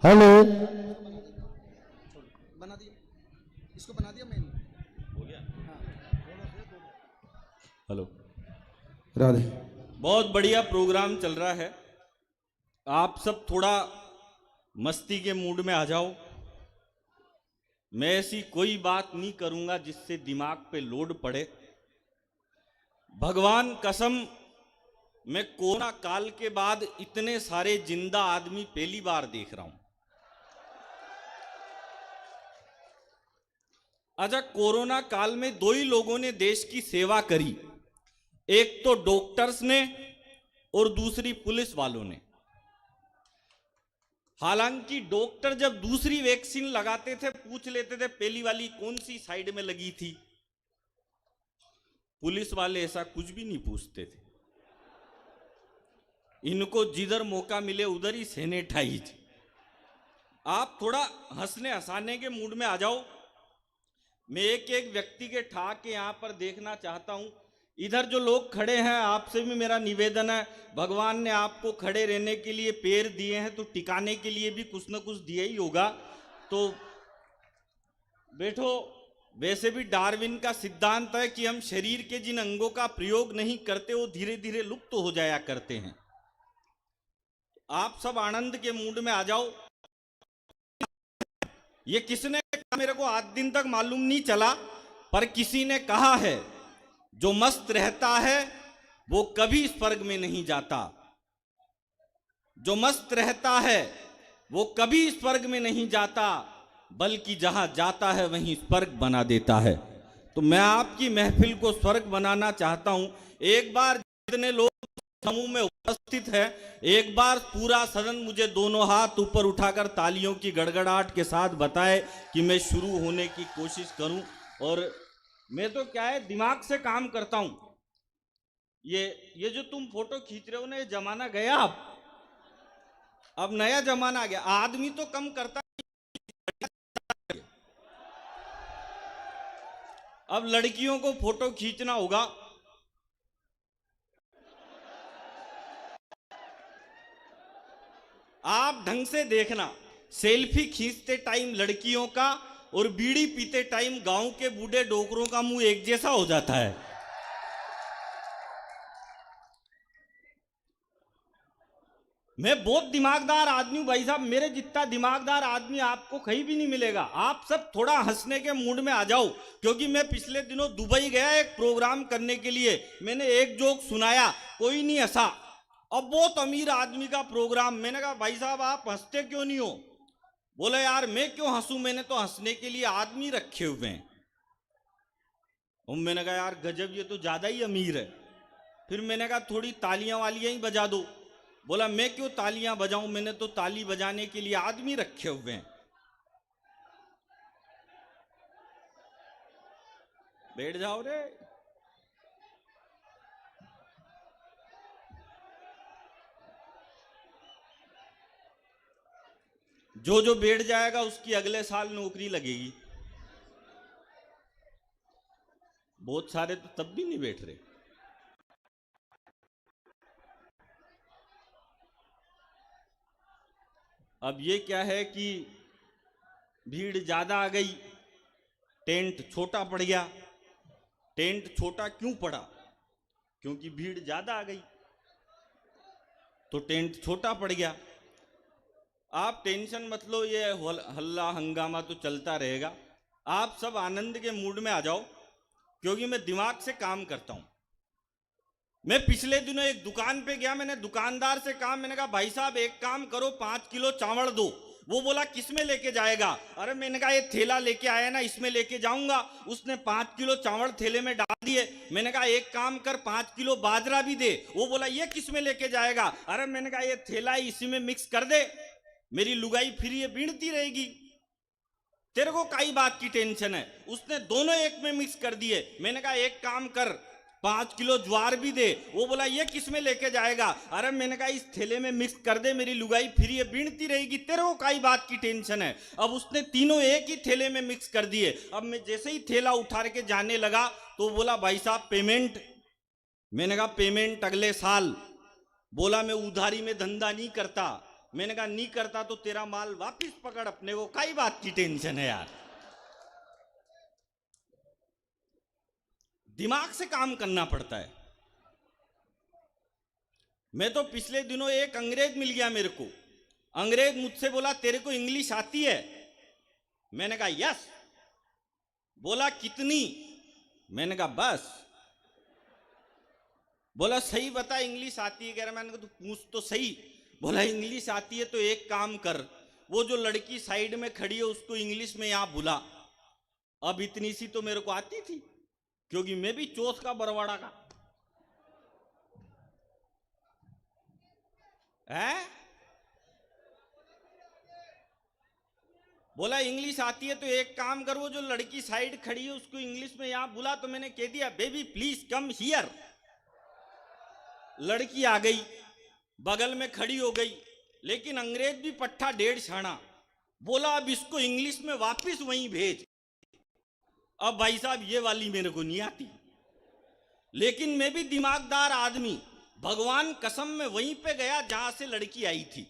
Hello. बना दिया, इसको बना दिया मैंने। हो गया। हाँ। हेलो। राधे। बहुत बढ़िया प्रोग्राम चल रहा है। आप सब थोड़ा मस्ती के मूड में आ जाओ। मैं ऐसी कोई बात नहीं करूंगा जिससे दिमाग पे लोड पड़े। भगवान कसम, मैं कोरोना काल के बाद इतने सारे जिंदा आदमी पहली बार देख रहा हूं। अच्छा, कोरोना काल में दो ही लोगों ने देश की सेवा करी, एक तो डॉक्टर्स ने और दूसरी पुलिस वालों ने। हालांकि डॉक्टर जब दूसरी वैक्सीन लगाते थे पूछ लेते थे पहली वाली कौन सी साइड में लगी थी। पुलिस वाले ऐसा कुछ भी नहीं पूछते थे, इनको जिधर मौका मिले उधर ही सैनिटाइज। आप थोड़ा हंसने हंसाने के मूड में आ जाओ। मैं एक एक व्यक्ति के ठाक के यहां पर देखना चाहता हूं। इधर जो लोग खड़े हैं, आपसे भी मेरा निवेदन है, भगवान ने आपको खड़े रहने के लिए पैर दिए हैं तो टिकाने के लिए भी कुछ न कुछ दिया ही होगा, तो बैठो। वैसे भी डार्विन का सिद्धांत है कि हम शरीर के जिन अंगों का प्रयोग नहीं करते वो धीरे धीरे लुप्त हो जाया करते हैं। आप सब आनंद के मूड में आ जाओ। ये किसने कहा मेरे को आज दिन तक मालूम नहीं चला, पर किसी ने कहा है जो मस्त रहता है वो कभी स्वर्ग में नहीं जाता। जो मस्त रहता है वो कभी स्वर्ग में नहीं जाता, बल्कि जहां जाता है वहीं स्वर्ग बना देता है। तो मैं आपकी महफिल को स्वर्ग बनाना चाहता हूं। एक बार जितने लोग समूह में उपस्थित है, एक बार पूरा सदन मुझे दोनों हाथ ऊपर उठाकर तालियों की गड़गड़ाहट के साथ बताए कि मैं शुरू होने की कोशिश करूं। और मैं तो क्या है, दिमाग से काम करता हूं। ये जो तुम फोटो खींच रहे हो ना, ये जमाना गया। अब नया जमाना आ गया। आदमी तो कम करता, अब लड़कियों को फोटो खींचना होगा। आप ढंग से देखना, सेल्फी खींचते टाइम लड़कियों का और बीड़ी पीते टाइम गांव के बूढ़े डोकरों का मुंह एक जैसा हो जाता है। मैं बहुत दिमागदार आदमी हूं भाई साहब, मेरे जितना दिमागदार आदमी आपको कहीं भी नहीं मिलेगा। आप सब थोड़ा हंसने के मूड में आ जाओ, क्योंकि मैं पिछले दिनों दुबई गया एक प्रोग्राम करने के लिए। मैंने एक जोक सुनाया, कोई नहीं हंसा। अब बहुत अमीर आदमी का प्रोग्राम, मैंने कहा भाई साहब आप हंसते क्यों नहीं हो? बोले यार मैं क्यों हंसूं, मैंने तो हंसने के लिए आदमी रखे हुए हैं। और मैंने कहा यार गजब, ये तो ज्यादा ही अमीर है। फिर मैंने कहा थोड़ी तालियां वालियां ही बजा दो। बोला मैं क्यों तालियां बजाऊं, मैंने तो ताली बजाने के लिए आदमी रखे हुए हैं। बैठ जाओ रे। जो जो बैठ जाएगा उसकी अगले साल नौकरी लगेगी। बहुत सारे तो तब भी नहीं बैठ रहे। अब ये क्या है कि भीड़ ज्यादा आ गई, टेंट छोटा पड़ गया। टेंट छोटा क्यों पड़ा? क्योंकि भीड़ ज्यादा आ गई, तो टेंट छोटा पड़ गया। आप टेंशन मत लो, ये हल्ला हंगामा तो चलता रहेगा। आप सब आनंद के मूड में आ जाओ, क्योंकि मैं दिमाग से काम करता हूं। मैं पिछले दिनों एक दुकान पे गया, मैंने दुकानदार से कहा, मैंने कहा भाई साहब एक काम करो 5 किलो चावल दो। वो बोला किस में लेके जाएगा? अरे मैंने कहा ये थैला लेके आया ना, इसमें लेके जाऊंगा। उसने 5 किलो चावल थैले में डाल दिए। मैंने कहा एक काम कर 5 किलो बाजरा भी दे। वो बोला ये किस में लेके जाएगा? अरे मैंने कहा ये थैला इसी में मिक्स कर दे, मेरी लुगाई फिर ये बीनती रहेगी। तेरे को कई बात की टेंशन है? उसने दोनों एक में मिक्स कर दिए। मैंने कहा एक काम कर 5 किलो ज्वार भी दे। वो बोला ये किस में लेके जाएगा? अरे मैंने कहा इस थैले में मिक्स कर दे, मेरी लुगाई फिर ये बीनती रहेगी। तेरे को कई बात की टेंशन है? अब उसने तीनों एक ही थैले में मिक्स कर दिए। अब मैं जैसे ही थैला उठा के जाने लगा तो बोला भाई साहब पेमेंट। मैंने कहा पेमेंट अगले साल। बोला मैं उधारी में धंधा नहीं करता, मैंने कहा नहीं करता तो तेरा माल वापस पकड़, अपने को काई बात की टेंशन है यार। दिमाग से काम करना पड़ता है। मैं तो पिछले दिनों एक अंग्रेज मिल गया मेरे को। अंग्रेज मुझसे बोला तेरे को इंग्लिश आती है? मैंने कहा यस। बोला कितनी? मैंने कहा बस। बोला सही बता इंग्लिश आती है? कह रहा। मैंने कहा तू पूछ तो सही। बोला इंग्लिश आती है तो एक काम कर, वो जो लड़की साइड में खड़ी है उसको इंग्लिश में यहां बुला। अब इतनी सी तो मेरे को आती थी, क्योंकि मैं भी चौथ का बरवाड़ा का है। बोला इंग्लिश आती है तो एक काम कर, वो जो लड़की साइड खड़ी है उसको इंग्लिश में यहां बुला। तो मैंने कह दिया बेबी प्लीज कम हियर। लड़की आ गई, बगल में खड़ी हो गई, लेकिन अंग्रेज भी पट्टा डेढ़ छाना। बोला अब इसको इंग्लिश में वापस वहीं भेज। अब भाई साहब ये वाली मेरे को नहीं आती, लेकिन मैं भी दिमागदार आदमी, भगवान कसम में वहीं पे गया जहां से लड़की आई थी।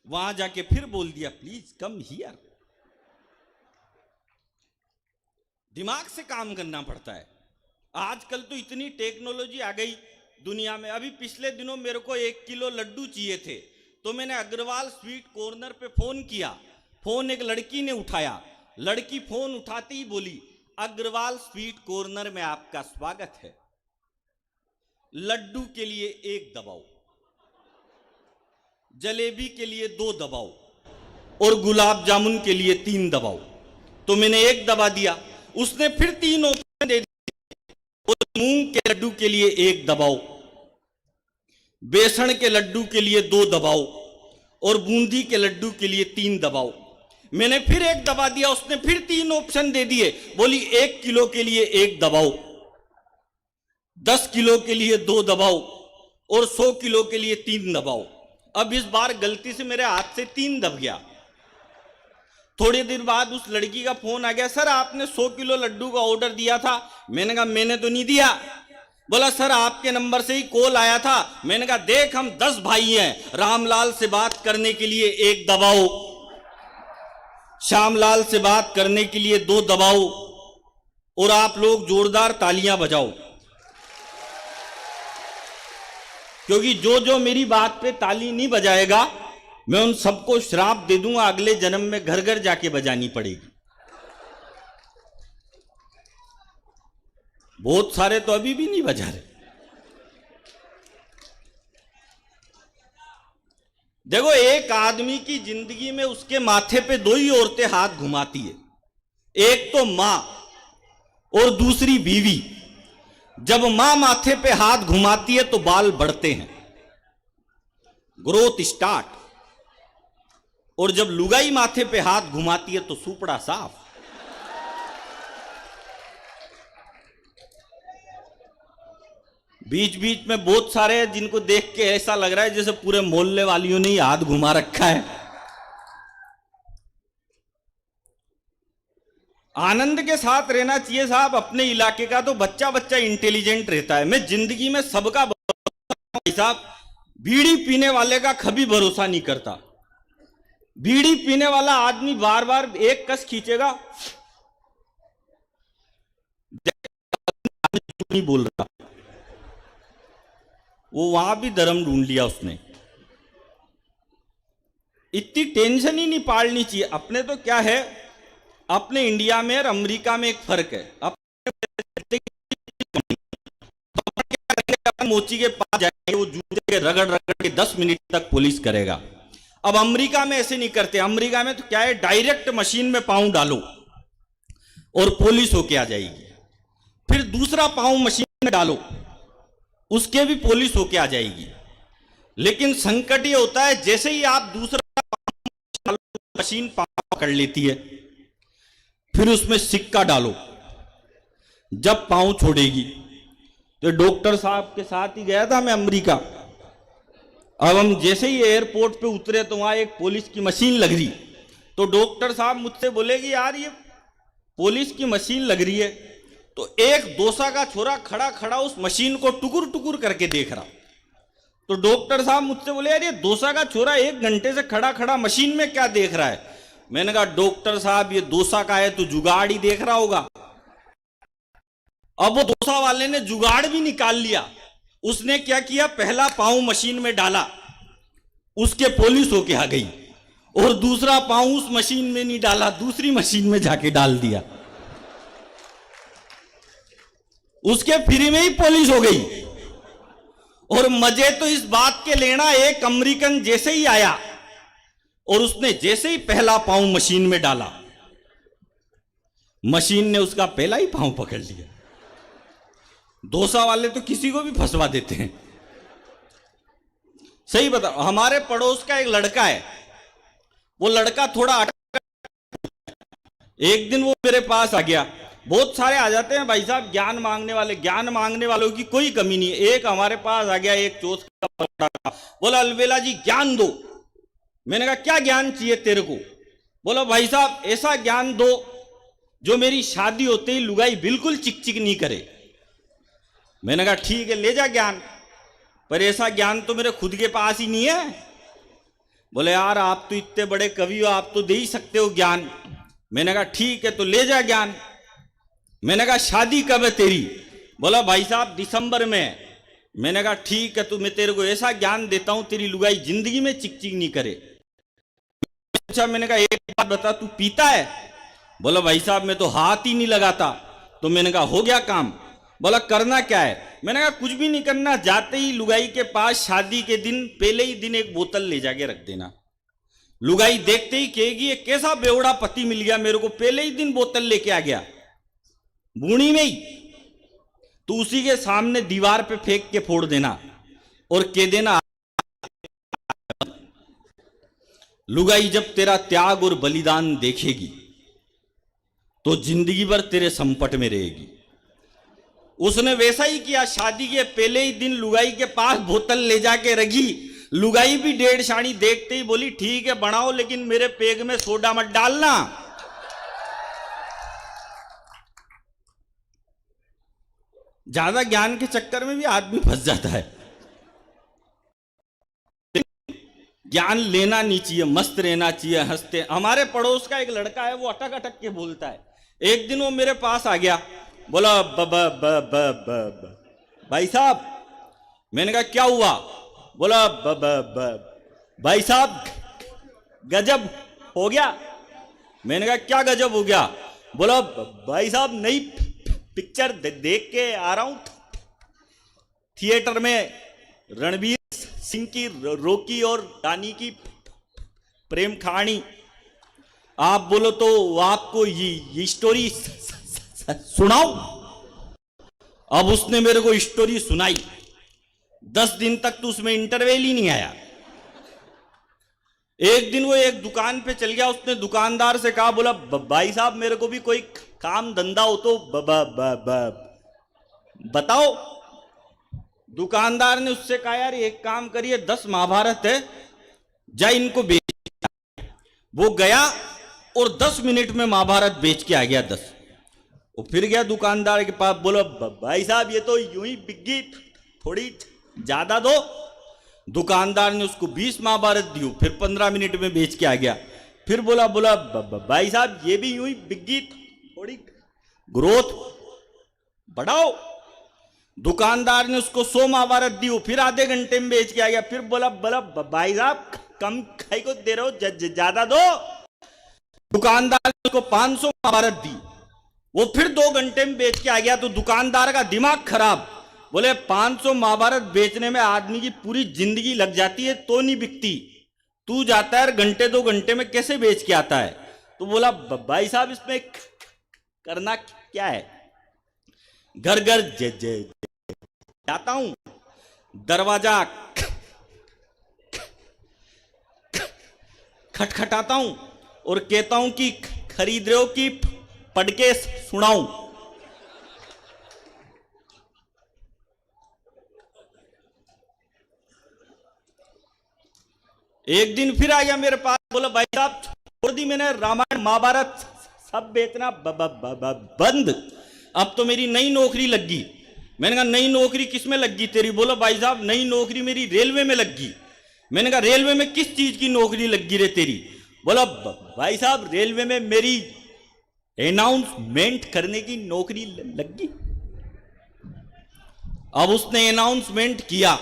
वहां जाके फिर बोल दिया प्लीज कम हियर। दिमाग से काम करना पड़ता है। आजकल तो इतनी टेक्नोलॉजी आ गई दुनिया में। अभी पिछले दिनों मेरे को 1 किलो लड्डू चाहिए थे, तो मैंने अग्रवाल स्वीट कॉर्नर पे फोन किया। फोन एक लड़की ने उठाया। लड़की फोन उठाते ही बोली अग्रवाल स्वीट कॉर्नर में आपका स्वागत है। लड्डू के लिए 1 दबाओ, जलेबी के लिए 2 दबाओ और गुलाब जामुन के लिए 3 दबाओ। तो मैंने 1 दबा दिया, उसने फिर 3 ऑप्शन दे दिए। और मूंग के लड्डू के लिए 1 दबाओ, बेसन के लड्डू के लिए 2 दबाओ और बूंदी के लड्डू के लिए 3 दबाओ। मैंने फिर 1 दबा दिया, उसने फिर 3 ऑप्शन दे दिए। बोली 1 किलो के लिए 1 दबाओ, 10 किलो के लिए 2 दबाओ और 100 किलो के लिए 3 दबाओ। अब इस बार गलती से मेरे हाथ से 3 दब गया। थोड़ी देर बाद उस लड़की का फोन आ गया, सर आपने 100 किलो लड्डू का ऑर्डर दिया था। मैंने कहा मैंने तो नहीं दिया। बोला सर आपके नंबर से ही कॉल आया था। मैंने कहा देख हम 10 भाई हैं, रामलाल से बात करने के लिए 1 दबाओ, श्यामलाल से बात करने के लिए 2 दबाओ और आप लोग जोरदार तालियां बजाओ, क्योंकि जो जो मेरी बात पे ताली नहीं बजाएगा मैं उन सबको श्राप दे दूंगा, अगले जन्म में घर घर जाके बजानी पड़ेगी। बहुत सारे तो अभी भी नहीं बजा रहे। देखो एक आदमी की जिंदगी में उसके माथे पे 2 ही औरतें हाथ घुमाती है, एक तो मां और दूसरी बीवी। जब मां माथे पे हाथ घुमाती है तो बाल बढ़ते हैं, ग्रोथ स्टार्ट। और जब लुगाई माथे पे हाथ घुमाती है तो सुपड़ा साफ। बीच बीच में बहुत सारे हैं जिनको देख के ऐसा लग रहा है जैसे पूरे मोहल्ले वालियों ने ही हाथ घुमा रखा है। आनंद के साथ रहना चाहिए साहब। अपने इलाके का तो बच्चा बच्चा इंटेलिजेंट रहता है। मैं जिंदगी में सबका साहब, बीड़ी पीने वाले का कभी भरोसा नहीं करता। बीड़ी पीने वाला आदमी बार बार एक कस खींचेगा, नहीं बोल रहा, वो वहां भी धर्म ढूंढ लिया उसने। इतनी टेंशन ही नहीं पालनी चाहिए। अपने तो क्या है, अपने इंडिया में और अमेरिका में एक फर्क है। मोची के पास जाएंगे, वो जूते के रगड़ रगड़ के 10 मिनट तक पुलिस करेगा। अब अमेरिका में ऐसे नहीं करते। अमेरिका में तो क्या है, डायरेक्ट मशीन में पांव डालो और पुलिस होके आ जाएगी। फिर दूसरा पांव मशीन में डालो, उसके भी पुलिस होके आ जाएगी। लेकिन संकट ये होता है जैसे ही आप दूसरा पांव डालो, मशीन पांव पकड़ लेती है। फिर उसमें सिक्का डालो, जब पांव छोड़ेगी। तो डॉक्टर साहब के साथ ही गया था मैं अमेरिका। अब हम जैसे ही एयरपोर्ट पे उतरे तो वहां एक पुलिस की मशीन लग रही। तो डॉक्टर साहब मुझसे बोले कि यार ये पुलिस की मशीन लग रही है, तो एक दोसा का छोरा खड़ा खड़ा उस मशीन को टुकुर टुकुर करके देख रहा। तो डॉक्टर साहब मुझसे बोले, यार ये डोसा का छोरा 1 घंटे से खड़ा खड़ा मशीन में क्या देख रहा है? मैंने कहा, डॉक्टर साहब ये डोसा का है तो जुगाड़ ही देख रहा होगा। अब वो डोसा वाले ने जुगाड़ भी निकाल लिया। उसने क्या किया, पहला पांव मशीन में डाला, उसके पॉलिश होके आ गई, और दूसरा पांव उस मशीन में नहीं डाला, दूसरी मशीन में जाके डाल दिया, उसके फ्री में ही पॉलिश हो गई। और मजे तो इस बात के लेना, एक अमेरिकन जैसे ही आया और उसने जैसे ही पहला पांव मशीन में डाला, मशीन ने उसका पहला ही पांव पकड़ लिया। डोसा वाले तो किसी को भी फंसवा देते हैं। सही बताओ, हमारे पड़ोस का एक लड़का है, वो लड़का थोड़ा एक दिन वो मेरे पास आ गया। बहुत सारे आ जाते हैं भाई साहब ज्ञान मांगने वाले, ज्ञान मांगने वालों की कोई कमी नहीं है। एक हमारे पास आ गया, एक चोट का, बोला अलवेला जी ज्ञान दो। मैंने कहा क्या ज्ञान चाहिए तेरे को? बोला भाई साहब ऐसा ज्ञान दो जो मेरी शादी होते ही लुगाई बिल्कुल चिकचिक नहीं करे। मैंने कहा ठीक है ले जा ज्ञान, पर ऐसा ज्ञान तो मेरे खुद के पास ही नहीं है। बोले यार आप तो इतने बड़े कवि हो, आप तो दे ही सकते हो ज्ञान। मैंने कहा ठीक है तो ले जा ज्ञान। मैंने कहा शादी कब है तेरी? बोला भाई साहब दिसंबर में। मैंने कहा ठीक है तो मैं तेरे को ऐसा ज्ञान देता हूं तेरी लुगाई जिंदगी में चिकचिक नहीं करे। अच्छा, मैंने कहा एक बात बता, तू पीता है? बोला भाई साहब मैं तो हाथ ही नहीं लगाता। तो मैंने कहा हो गया काम। बोला करना क्या है? मैंने कहा कुछ भी नहीं करना, जाते ही लुगाई के पास शादी के दिन पहले ही दिन एक बोतल ले जाके रख देना। लुगाई देखते ही कहेगी ये कैसा बेवड़ा पति मिल गया मेरे को, पहले ही दिन बोतल लेके आ गया बूढ़ी में ही। तो उसी के सामने दीवार पे फेंक के फोड़ देना और कह देना लुगाई जब तेरा त्याग और बलिदान देखेगी तो जिंदगी भर तेरे संपट में रहेगी। उसने वैसा ही किया, शादी के पहले ही दिन लुगाई के पास बोतल ले जाके रखी। लुगाई भी 1.5 शाणी देखते ही बोली ठीक है बनाओ, लेकिन मेरे पेग में सोडा मत डालना। ज्यादा ज्ञान के चक्कर में भी आदमी फंस जाता है। ज्ञान लेना नहीं चाहिए, मस्त रहना चाहिए, हंसते। हमारे पड़ोस का एक लड़का है, वो अटक अटक के बोलता है। एक दिन वो मेरे पास आ गया, बोला ब ब ब ब ब भाई साहब। मैंने कहा क्या हुआ? बोला ब ब ब भाई साहब गजब हो गया। मैंने कहा क्या गजब हो गया? बोला भाई साहब नई पिक्चर देख के आ रहा हूं थिएटर में, रणवीर सिंह की रॉकी और रानी की प्रेम कहानी। आप बोलो तो आपको ये स्टोरी सुनाओ। अब उसने मेरे को स्टोरी सुनाई। 10 दिन तक तो उसमें इंटरवल ही नहीं आया। एक दिन वो एक दुकान पे चल गया, उसने दुकानदार से कहा, बोला भाई साहब मेरे को भी कोई काम धंधा हो तो बताओ। दुकानदार ने उससे कहा यार एक काम करिए, 10 महाभारत है, जा इनको बेच। वो गया और 10 मिनट में महाभारत बेच के आ गया 10। वो फिर गया दुकानदार के पास, बोला भाई साहब ये तो यूं ही बिक गई, थोड़ी ज्यादा दो। दुकानदार ने उसको 20 महाभारत दी, फिर 15 मिनट में बेच के आ गया। फिर बोला भाई साहब ये भी यूं ही बिक गई, थोड़ी ग्रोथ बढ़ाओ। दुकानदार ने उसको 100 महाभारत दी, फिर आधे घंटे में बेच के आ गया। फिर बोला भाई साहब कम खाई को दे रहे हो, ज्यादा दो। दुकानदार ने उसको 500 महाभारत दी, वो फिर 2 घंटे में बेच के आ गया। तो दुकानदार का दिमाग खराब, बोले 500 महाभारत बेचने में आदमी की पूरी जिंदगी लग जाती है तो नहीं बिकती, तू जाता है घंटे 2 घंटे में कैसे बेच के आता है? तो बोला भाई साहब इसमें करना क्या है? घर घर जाता हूं, दरवाजा खटखटाता हूं और कहता हूं कि खरीद रहे हो कि पढ़ के सुनाऊं। एक दिन फिर आ गया मेरे पास, बोला भाई साहब छोड़ दी मैंने रामायण महाभारत सब बेचना बंद, अब तो मेरी नई नौकरी लग गई। मैंने कहा नई नौकरी किस में लग गई तेरी? बोला भाई साहब नई नौकरी मेरी रेलवे में लग गई। मैंने कहा रेलवे में किस चीज की नौकरी लग गई रे तेरी? बोला भाई साहब रेलवे में मेरी अनाउंसमेंट करने की नौकरी लग गई। अब उसने अनाउंसमेंट किया,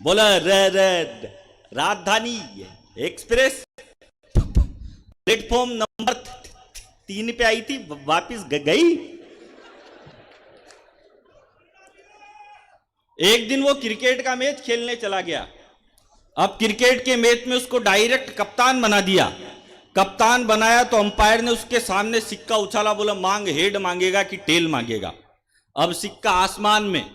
बोला राजधानी एक्सप्रेस प्लेटफॉर्म नंबर 3 पे आई थी, वापिस गई। एक दिन वो क्रिकेट का मैच खेलने चला गया। अब क्रिकेट के मैच में उसको डायरेक्ट कप्तान बना दिया। कप्तान बनाया तो अंपायर ने उसके सामने सिक्का उछाला, बोला मांग हेड मांगेगा कि टेल मांगेगा। अब सिक्का आसमान में,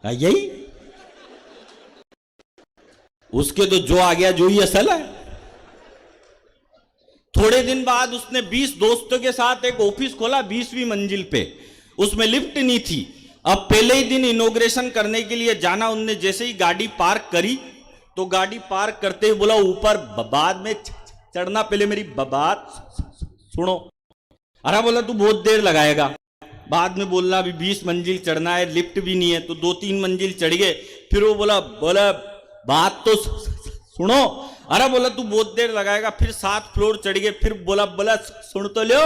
यही उसके तो जो आ गया जो ही असल है। थोड़े दिन बाद उसने 20 दोस्तों के साथ एक ऑफिस खोला 20वीं मंजिल पे। उसमें लिफ्ट नहीं थी। अब पहले ही दिन इनॉग्रेशन करने के लिए जाना, उनने जैसे ही गाड़ी पार्क करी तो गाड़ी पार्क करते ही बोला ऊपर बाद में चढ़ना, पहले मेरी बात सुनो। अरे बोला तू बहुत देर लगाएगा, बाद में बोलना, अभी 20 मंजिल चढ़ना है, लिफ्ट भी नहीं है। तो 2-3 मंजिल चढ़ गए। फिर वो बोला बात तो सुनो। अरे बोला तू बहुत देर लगाएगा। फिर 7 फ्लोर चढ़ गए। फिर बोला सुन तो लो।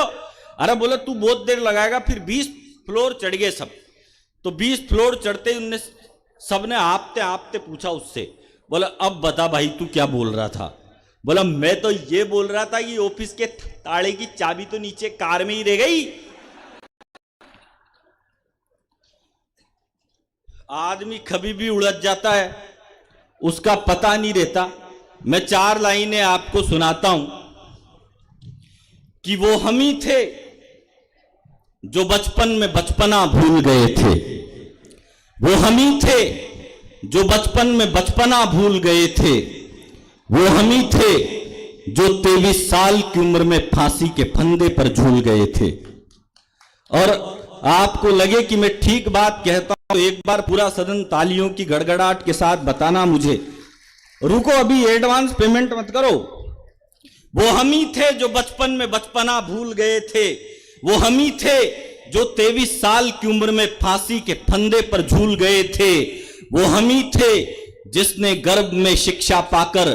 अरे बोला तू बहुत देर लगाएगा। फिर 20 फ्लोर चढ़ गए सब। तो 20 फ्लोर चढ़ते ही उनने सबने आपते आपते पूछा उससे, बोला अब बता भाई तू क्या बोल रहा था? बोला मैं तो ये बोल रहा था कि ऑफिस के ताले की चाबी तो नीचे कार में ही रह गई। आदमी कभी भी उलझ जाता है, उसका पता नहीं रहता। मैं 4 लाइनें आपको सुनाता हूं कि वो हम ही थे जो बचपन में बचपना भूल गए थे। वो हम ही थे जो बचपन में बचपना भूल गए थे। वो हम ही थे जो 23 साल की उम्र में फांसी के फंदे पर झूल गए थे। और आपको लगे कि मैं ठीक बात कहता हूं तो एक बार पूरा सदन तालियों की गड़गड़ाहट के साथ बताना मुझे। रुको, अभी एडवांस पेमेंट मत करो। वो हम ही थे जो बचपन में बचपना भूल गए थे। वो हम ही थे जो 23 साल की उम्र में फांसी के फंदे पर झूल गए थे। वो हम ही थे जिसने गर्भ में शिक्षा पाकर